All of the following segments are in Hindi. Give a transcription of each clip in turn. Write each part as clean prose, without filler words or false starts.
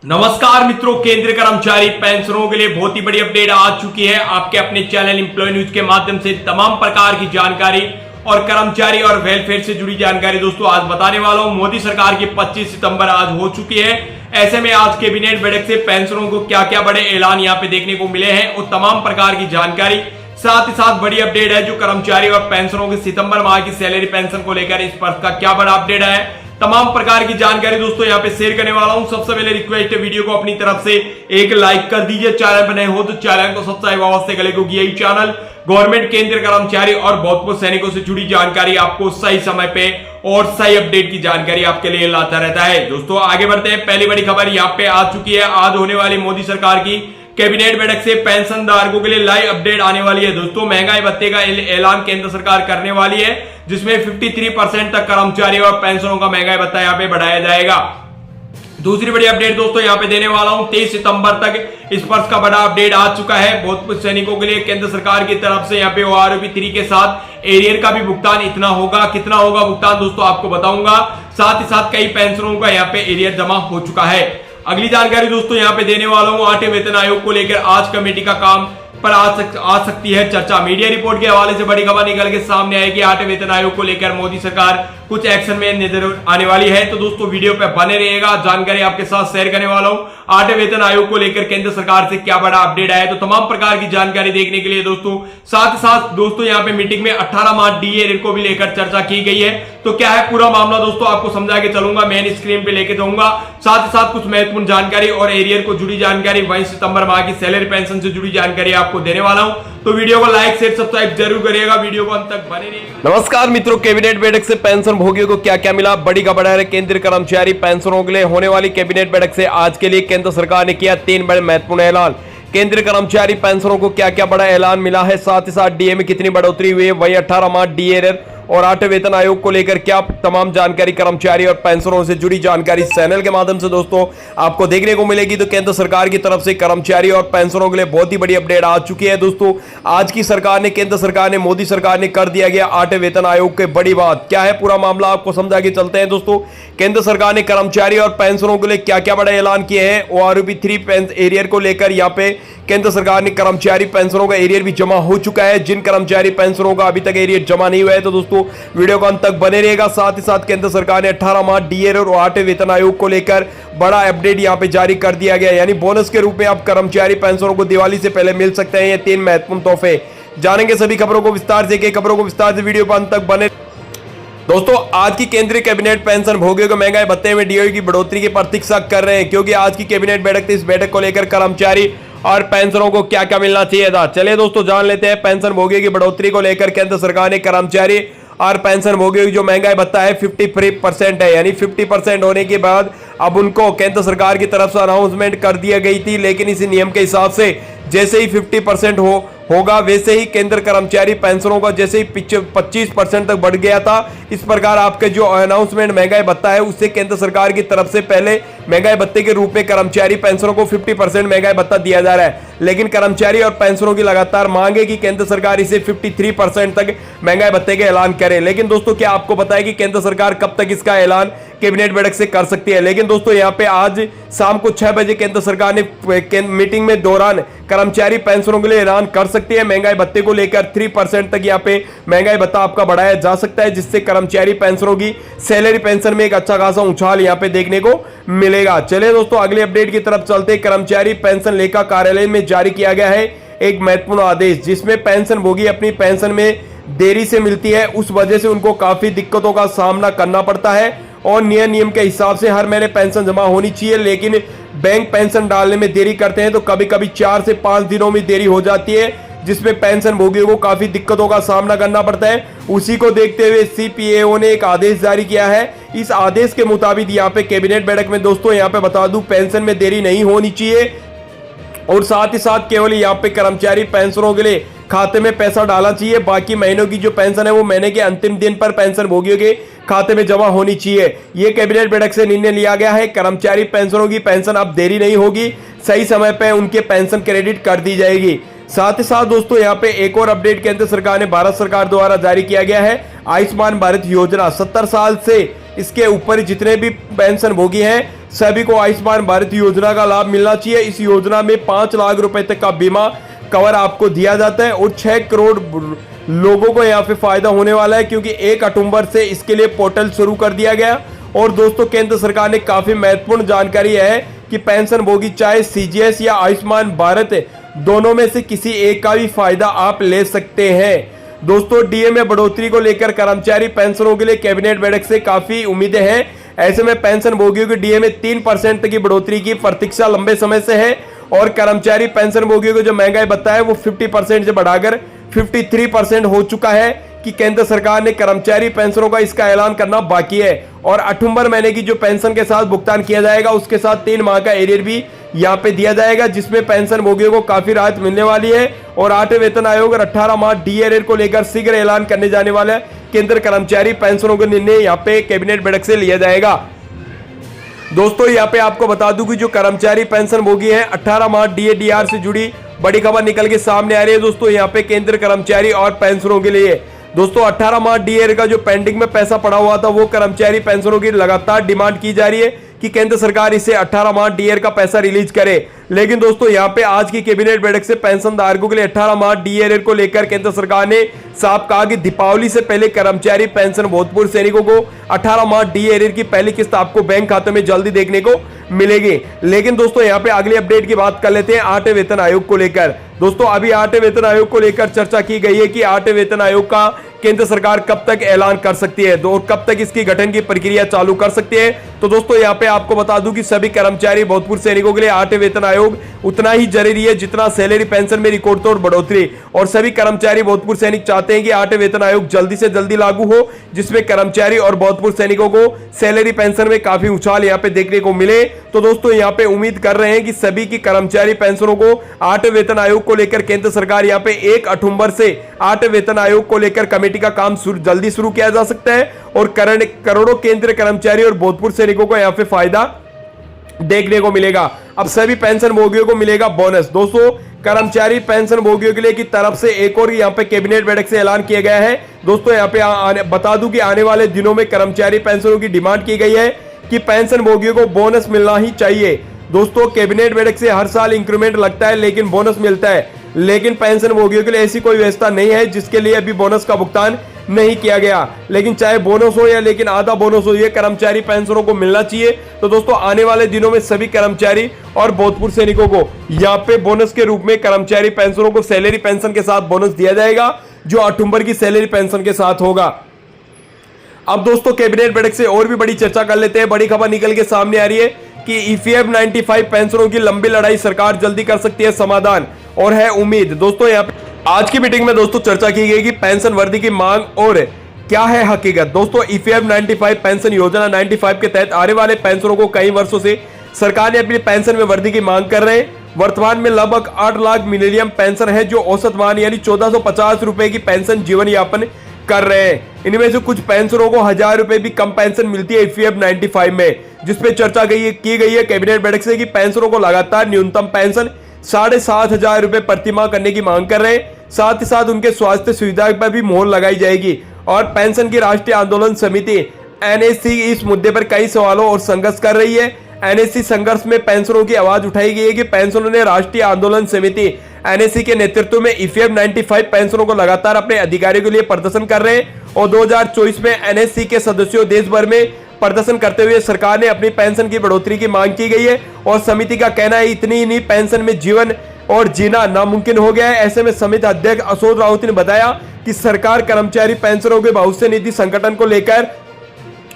नमस्कार मित्रों, केंद्रीय कर्मचारी पेंशनरों के लिए बहुत ही बड़ी अपडेट आ चुकी है। आपके अपने चैनल एम्प्लॉय न्यूज के माध्यम से तमाम प्रकार की जानकारी और कर्मचारी और वेलफेयर से जुड़ी जानकारी दोस्तों आज बताने वाला हूं। मोदी सरकार की 25 सितंबर आज हो चुकी है। ऐसे में आज कैबिनेट बैठक से पेंशनरों को क्या क्या बड़े ऐलान यहां पे देखने को मिले हैं और तमाम प्रकार की जानकारी, साथ ही साथ बड़ी अपडेट है जो कर्मचारी और पेंशनरों के सितंबर माह की सैलरी पेंशन को लेकर इस पर का क्या बड़ा अपडेट है, तमाम प्रकार की जानकारी दोस्तों यहां पे शेयर करने वाला हूं। सबसे पहले रिक्वेस्ट है, वीडियो को अपनी तरफ से एक लाइक कर दीजिए। चैनल पर नए हो तो चैनल को सब्सक्राइब अवश्य करें, क्योंकि यही चैनल गवर्नमेंट, केंद्रीय कर्मचारी और भूतपूर्व सैनिकों से जुड़ी जानकारी आपको सही समय पे और सही अपडेट की जानकारी आपके लिए लाता रहता है। दोस्तों आगे बढ़ते हैं। पहली बड़ी खबर यहाँ पे आ चुकी है। आज होने वाली मोदी सरकार की कैबिनेट बैठक से पेंशन धारकों के लिए लाइव अपडेट आने वाली है। दोस्तों महंगाई भत्ते का ऐलान केंद्र सरकार करने वाली है, जिसमें 53% तक कर्मचारी और पेंशनों का महंगाई भत्ता यहाँ पे बढ़ाया जाएगा। दूसरी बड़ी अपडेट दोस्तों यहाँ पे देने वाला हूं। 23 सितंबर तक इस पर का बड़ा अपडेट आ चुका है। भूतपूर्व सैनिकों के लिए केंद्र सरकार की तरफ से यहाँ पे OROP 3 के साथ एरियर का भी भुगतान इतना होगा। कितना होगा भुगतान दोस्तों आपको बताऊंगा। साथ ही साथ कई पेंशनों का यहाँ पे एरियर जमा हो चुका है। अगली जानकारी दोस्तों यहाँ पे देने वाला हूं। 8वें वेतन आयोग को लेकर आज कमेटी का काम पर आ सकती है चर्चा। मीडिया रिपोर्ट के हवाले से बड़ी खबर निकल के सामने आएगी। 8वें वेतन आयोग को लेकर मोदी सरकार कुछ एक्शन में नजर आने वाली है, तो दोस्तों वीडियो पे बने रहिएगा। जानकारी आपके साथ शेयर करने वाला हूं। 8वें वेतन आयोग को लेकर केंद्र सरकार से क्या बड़ा अपडेट आया, तो तमाम प्रकार की जानकारी देखने के लिए दोस्तों साथ ही साथ दोस्तों यहाँ पे मीटिंग में 18 मार्च DA को भी लेकर चर्चा की गई है। तो क्या है पूरा मामला दोस्तों आपको समझा के चलूंगा, मेन स्क्रीन पे लेके जाऊंगा। साथ ही साथ कुछ महत्वपूर्ण जानकारी और एरियर को जुड़ी जानकारी, 22 सितंबर माह की सैलरी पेंशन से जुड़ी जानकारी आपको देने वाला हूं। तो वीडियो को लाइक शेयर सब्सक्राइब जरूर करिएगा, वीडियो को अंत तक बने रहिएगा। नमस्कार मित्रों, कैबिनेट बैठक से पेंशन भोगियों को क्या क्या मिला, बड़ी खबर है। केंद्रीय कर्मचारी पेंशनरों के लिए होने वाली कैबिनेट बैठक से आज के लिए केंद्र सरकार ने किया 3 बड़े महत्वपूर्ण ऐलान। केंद्रीय कर्मचारी पेंशनरों को क्या क्या बड़ा ऐलान मिला है, साथ ही साथ DA में कितनी बढ़ोतरी हुई है, वही 18 मार्च DA और 8वें वेतन आयोग को लेकर क्या तमाम जानकारी, कर्मचारी और पेंशनरों से जुड़ी जानकारी चैनल के माध्यम से दोस्तों आपको देखने को मिलेगी। तो केंद्र सरकार की तरफ से कर्मचारी और पेंशनरों के लिए बहुत ही बड़ी अपडेट आ चुकी है। दोस्तों आज की सरकार ने, केंद्र सरकार ने, मोदी सरकार ने कर दिया गया 8वें वेतन आयोग के बड़ी बात। क्या है पूरा मामला आपको समझा के चलते हैं। दोस्तों केंद्र सरकार ने कर्मचारी और पेंशनरों के लिए क्या क्या बड़ा ऐलान किए हैं। OROP 3 एरियर को लेकर यहाँ पे केंद्र सरकार ने कर्मचारी पेंशनों का एरियर भी जमा हो चुका है। जिन कर्मचारी पेंशनों का अभी तक एरियर जमा नहीं हुआ है तो दोस्तों वीडियो को अंत तक बने रहेगा। साथ ही साथ केंद्र सरकार ने 18 मार्च DA और 8वें वेतन आयोग को लेकर बड़ा अपडेट यहां पे जारी कर दिया गया, यानी बोनस के रूप में आप कर्मचारी पेंशनरों को दिवाली से पहले मिल सकते हैं ये 3 महत्वपूर्ण तोहफे। जानेंगे सभी खबरों को विस्तार से, खबरों को विस्तार से, वीडियो को अंत तक बने। दोस्तों आज की केंद्रीय कैबिनेट पेंशन भोगियों को महंगाई भत्ते में DA की बढ़ोतरी की प्रतीक्षा कर रहे हैं, क्योंकि आज की कैबिनेट बैठक थी। इस बैठक को लेकर कर्मचारी और पेंशनरों को क्या क्या मिलना चाहिए था, चलिए दोस्तों जान लेते हैं। पेंशन भोगियों की बढ़ोतरी को लेकर केंद्र सरकार ने कर्मचारी और पेंशन भोगियों की जो महंगाई भत्ता है 53% है, यानी 50% होने के बाद अब उनको केंद्र सरकार की तरफ से अनाउंसमेंट कर दिया गई थी। लेकिन इसी नियम के हिसाब से जैसे ही 50% होगा वैसे ही केंद्र कर्मचारी पेंशनों का जैसे ही 25% तक बढ़ गया था, इस प्रकार आपके जो अनाउंसमेंट महंगाई भत्ता है उससे केंद्र सरकार की तरफ से पहले महंगाई भत्ते के रूप में कर्मचारी पेंशनों को 50% महंगाई भत्ता दिया जा रहा है। लेकिन कर्मचारी और पेंशनों की लगातार मांग है कि केंद्र सरकार इसे 53% तक महंगाई भत्ते का ऐलान करे। लेकिन दोस्तों क्या आपको पता है कि केंद्र सरकार कब तक इसका ऐलान कैबिनेट बैठक से कर सकती है। लेकिन दोस्तों यहाँ पे आज शाम को 6 बजे केंद्र सरकार ने मीटिंग में दौरान कर्मचारी पेंशनों के लिए ऐलान कर सकती है। महंगाई भत्ते को लेकर 3% तक यहाँ पे महंगाई भत्ता आपका बढ़ाया जा सकता है, जिससे कर्मचारी पेंशनों की सैलरी पेंशन में एक अच्छा खासा उछाल यहाँ पे देखने को मिलेगा। चलिए दोस्तों अगले अपडेट की तरफ चलते। कर्मचारी पेंशन लेखा कार्यालय में जारी किया गया है एक महत्वपूर्ण आदेश, जिसमें पेंशन भोगी अपनी पेंशन में देरी से मिलती है, उस वजह से उनको काफी दिक्कतों का सामना करना पड़ता है और नियम के हिसाब से हर महीने पेंशन जमा होनी चाहिए। लेकिन बैंक पेंशन डालने में देरी करते हैं तो कभी कभी 4 से 5 दिनों में देरी हो जाती है, जिसमें पेंशन भोगियों को काफी दिक्कतों का सामना करना पड़ता है। उसी को देखते हुए CPAO ने एक आदेश जारी किया है। इस आदेश के मुताबिक यहाँ पे कैबिनेट बैठक में दोस्तों यहाँ पे बता दूं, पेंशन में देरी नहीं होनी चाहिए और साथ ही साथ केवल यहाँ पे कर्मचारी पेंशनरों के लिए खाते में पैसा डालना चाहिए। बाकी महीनों की जो पेंशन है वो महीने के अंतिम दिन पर पेंशन भोगियों के खाते में जमा होनी चाहिए। ये कैबिनेट बैठक से निर्णय लिया गया है। कर्मचारी पेंशनरों की पेंशन अब देरी नहीं होगी, सही समय पर उनके पेंशन क्रेडिट कर दी जाएगी। साथ ही साथ दोस्तों यहाँ पे एक और अपडेट केंद्र सरकार ने भारत सरकार द्वारा जारी किया गया है। आयुष्मान भारत योजना 70 साल से इसके ऊपर जितने भी पेंशन भोगी हैं सभी को आयुष्मान भारत योजना का लाभ मिलना चाहिए। इस योजना में 5 लाख रुपए तक का बीमा कवर आपको दिया जाता है और 6 करोड़ लोगों को यहाँ पे फायदा होने वाला है, क्योंकि 1 अक्टूबर से इसके लिए पोर्टल शुरू कर दिया गया। और दोस्तों केंद्र सरकार ने काफी महत्वपूर्ण जानकारी है कि पेंशन भोगी चाहे सीजीएस या आयुष्मान भारत दोनों में से किसी एक का भी फायदा आप ले सकते हैं। दोस्तों डीए में बढ़ोतरी को लेकर कर्मचारी पेंशनरों के लिए कैबिनेट बैठक से काफी उम्मीदें हैं। ऐसे में पेंशन भोगियों की डीए में 3% तक की बढ़ोतरी की प्रतीक्षा लंबे समय से है और कर्मचारी पेंशन भोगियों को जो महंगाई भत्ता है वो 50% से बढ़ाकर 53% हो चुका है कि केंद्र सरकार ने कर्मचारी पेंशनों का इसका ऐलान करना बाकी है। और अक्टूबर महीने की जो पेंशन के साथ भुगतान किया जाएगा उसके साथ 3 माह का एरियर भी यहाँ पे दिया जाएगा, जिसमें पेंशन भोगियों को काफी राहत मिलने वाली है। और 8वें वेतन आयोग और 18 माह डी एरियर को लेकर शीघ्र ऐलान करने जाने वाला केंद्र कर्मचारी पेंशनों का निर्णय यहाँ पे कैबिनेट बैठक से लिया जाएगा। दोस्तों यहाँ पे आपको बता दूं कि जो कर्मचारी पेंशन भोगी है 18 माह डीएडीआर से जुड़ी बड़ी खबर निकल के सामने आ रही है। दोस्तों यहाँ पे केंद्र कर्मचारी और पेंशनरों के लिए दोस्तों 18 माह डीएर का जो पेंडिंग में पैसा पड़ा हुआ था वो कर्मचारी पेंशनरों की लगातार डिमांड की जा रही है कि केंद्र सरकार इसे 18 माह डीएर का पैसा रिलीज करे। लेकिन दोस्तों यहाँ पे आज की कैबिनेट बैठक से पेंशन धारकों के लिए 18 माह डीएर को लेकर केंद्र सरकार ने साफ कहा कि दीपावली से पहले कर्मचारी पेंशन भूतपूर्व सैनिकों को 18 माह डीएर की पहली किस्त आपको बैंक खाते में जल्दी देखने को मिलेगी। लेकिन दोस्तों यहाँ पे अगली अपडेट की बात कर लेते हैं 8वें वेतन आयोग को लेकर। दोस्तों अभी 8वें वेतन आयोग को लेकर चर्चा की गई है कि 8वें वेतन आयोग का केंद्र सरकार कब तक ऐलान कर सकती है और कब तक इसकी गठन की प्रक्रिया चालू कर सकती है। तो दोस्तों यहाँ पे आपको बता दूं कि सभी कर्मचारी भूतपूर्व सैनिकों के लिए 8वें वेतन आयोग उतना ही जरूरी है जितना सैलरी पेंशन में रिकॉर्ड तोड़ बढ़ोतरी। और सभी कर्मचारी भूतपूर्व सैनिक चाहते हैं कि 8वें वेतन आयोग जल्दी से जल्दी लागू हो, जिसमें कर्मचारी और भूतपूर्व सैनिकों को सैलरी पेंशन में काफी उछाल यहाँ पे देखने को मिले। तो दोस्तों यहाँ पे उम्मीद कर रहे हैं कि सभी की कर्मचारी पेंशनों को 8वें वेतन आयोग को लेकर केंद्र सरकार यहाँ पे 1 अक्टूबर से 8वें वेतन आयोग को लेकर कमेटी का काम जल्दी शुरू किया जा सकता है और करोड़ों केंद्रीय कर्मचारी और भूतपूर्व सैनिकों को यहाँ पे फायदा देखने को मिलेगा। अब सभी पेंशन भोगियों को मिलेगा बोनस। दोस्तों कर्मचारी पेंशन भोगियों के लिए की तरफ से एक और यहाँ पे कैबिनेट बैठक से ऐलान किया गया है। दोस्तों यहाँ पे बता दूं कि आने वाले दिनों में कर्मचारी पेंशनों की डिमांड की गई है कि पेंशन भोगियों को बोनस मिलना ही चाहिए। दोस्तों कैबिनेट बैठक से हर साल इंक्रीमेंट लगता है लेकिन बोनस मिलता है, लेकिन पेंशन भोगियों के लिए ऐसी कोई व्यवस्था नहीं है जिसके लिए अभी बोनस का भुगतान नहीं किया गया। लेकिन चाहे बोनस हो या लेकिन आधा बोनस हो, ये कर्मचारी पेंशनरों को मिलना चाहिए। तो दोस्तों आने वाले दिनों में सभी कर्मचारी और भूतपूर्व सैनिकों को यहाँ पे बोनस के रूप में कर्मचारी पेंशनरों को सैलरी पेंशन के साथ बोनस दिया जाएगा, जो अक्टूबर की सैलरी पेंशन के साथ होगा। अब दोस्तों कैबिनेट बैठक से और भी बड़ी चर्चा कर लेते हैं। बड़ी खबर निकल के सामने आ रही है कि ईपीएफ 95 पेंशनरों की लंबी लड़ाई सरकार जल्दी कर सकती है समाधान और है उम्मीद। दोस्तों यहाँ पे आज की मीटिंग में दोस्तों चर्चा की गई कि पेंशन वर्दी की मांग और क्या है हकीकत। दोस्तों ईपीएफ 95 पेंशन योजना 95 के तहत आने वाले पेंशनरों को कई वर्षों से सरकार ने अपनी पेंशन में वर्दी की मांग कर रहे हैं। वर्तमान में लगभग 8 लाख मिलेनियम पेंशन है जो औसत मान यानी 1450 रुपए की पेंशन जीवन यापन कर रहे हैं। इनमें से कुछ पेंशनरों को 1000 रुपए भी कम पेंशन मिलती है ईपीएफ 95 में, जिसपे चर्चा की गई है कैबिनेट बैठक से कि पेंशनरों को लगातार न्यूनतम पेंशन 7500 रुपए प्रति माह करने की मांग कर रहे हैं। साथ ही साथ उनके स्वास्थ्य सुविधा पर भी मोहर लगाई जाएगी। और पेंशन की राष्ट्रीय आंदोलन समिति एनएससी इस मुद्दे पर कई सवालों और संघर्ष कर रही है। एनएससी संघर्ष में पेंशनरों की आवाज उठाई गई है कि पेंशनरों ने राष्ट्रीय आंदोलन समिति एनएससी के नेतृत्व में ईपीएफ 95 पेंशनरों को लगातार अपने अधिकारियों के लिए प्रदर्शन कर रहे हैं। और 2024 में एनएससी के सदस्यों देश भर में प्रदर्शन करते हुए सरकार ने अपनी पेंशन की बढ़ोतरी की मांग की गई है। और समिति का कहना है इतनी ही पेंशन में जीवन और जीना नामुमकिन हो गया है। ऐसे में समिति अध्यक्ष अशोक राउत ने बताया कि सरकार कर्मचारी पेंशनरों के भविष्य निधि संगठन को लेकर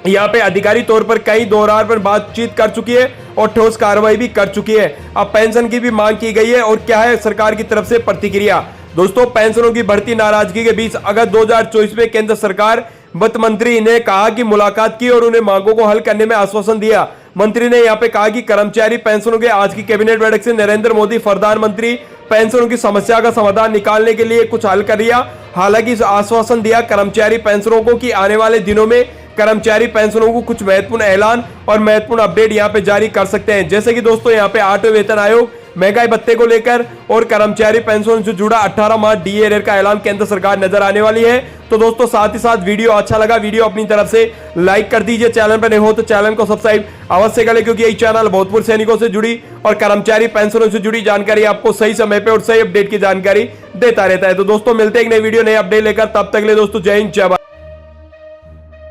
यहाँ पे अधिकारी तौर पर कई दौरान पर बातचीत कर चुकी है और ठोस कार्रवाई भी कर चुकी है। अब पेंशन की भी मांग की गई है और क्या है सरकार की तरफ से प्रतिक्रिया। दोस्तों पेंशनों की बढ़ती नाराजगी के बीच अगस्त 2024 में केंद्र सरकार वित्त मंत्री ने कहा कि मुलाकात की और उन्हें मांगों को हल करने में आश्वासन दिया। मंत्री ने यहाँ पे कहा कि कर्मचारी पेंशनों के आज की कैबिनेट बैठक से नरेंद्र मोदी प्रधानमंत्री पेंशनों की समस्या का समाधान निकालने के लिए कुछ हल कर लिया। हालांकि इस आश्वासन दिया कर्मचारी पेंशनरों को कि आने वाले दिनों में कर्मचारी पेंशनों को कुछ महत्वपूर्ण ऐलान और महत्वपूर्ण अपडेट यहाँ पे जारी कर सकते हैं। जैसे कि दोस्तों यहाँ पे 8वें वेतन आयोग महंगाई भत्ते को लेकर और कर्मचारी पेंशन से जुड़ा 18 माह डीए एरियर का ऐलान केंद्र सरकार नजर आने वाली है। तो दोस्तों साथ ही साथ वीडियो अच्छा लगा, वीडियो अपनी तरफ से लाइक कर दीजिए। चैनल पर नहीं हो तो चैनल को सब्सक्राइब अवश्य करें, क्योंकि यही चैनल भूतपूर्व सैनिकों से जुड़ी और कर्मचारी पेंशनों से जुड़ी जानकारी आपको सही समय पे और सही अपडेट की जानकारी देता रहता है। तो दोस्तों मिलते हैं एक नई वीडियो नए अपडेट लेकर, तब तक के लिए दोस्तों जय हिंद जय भारत।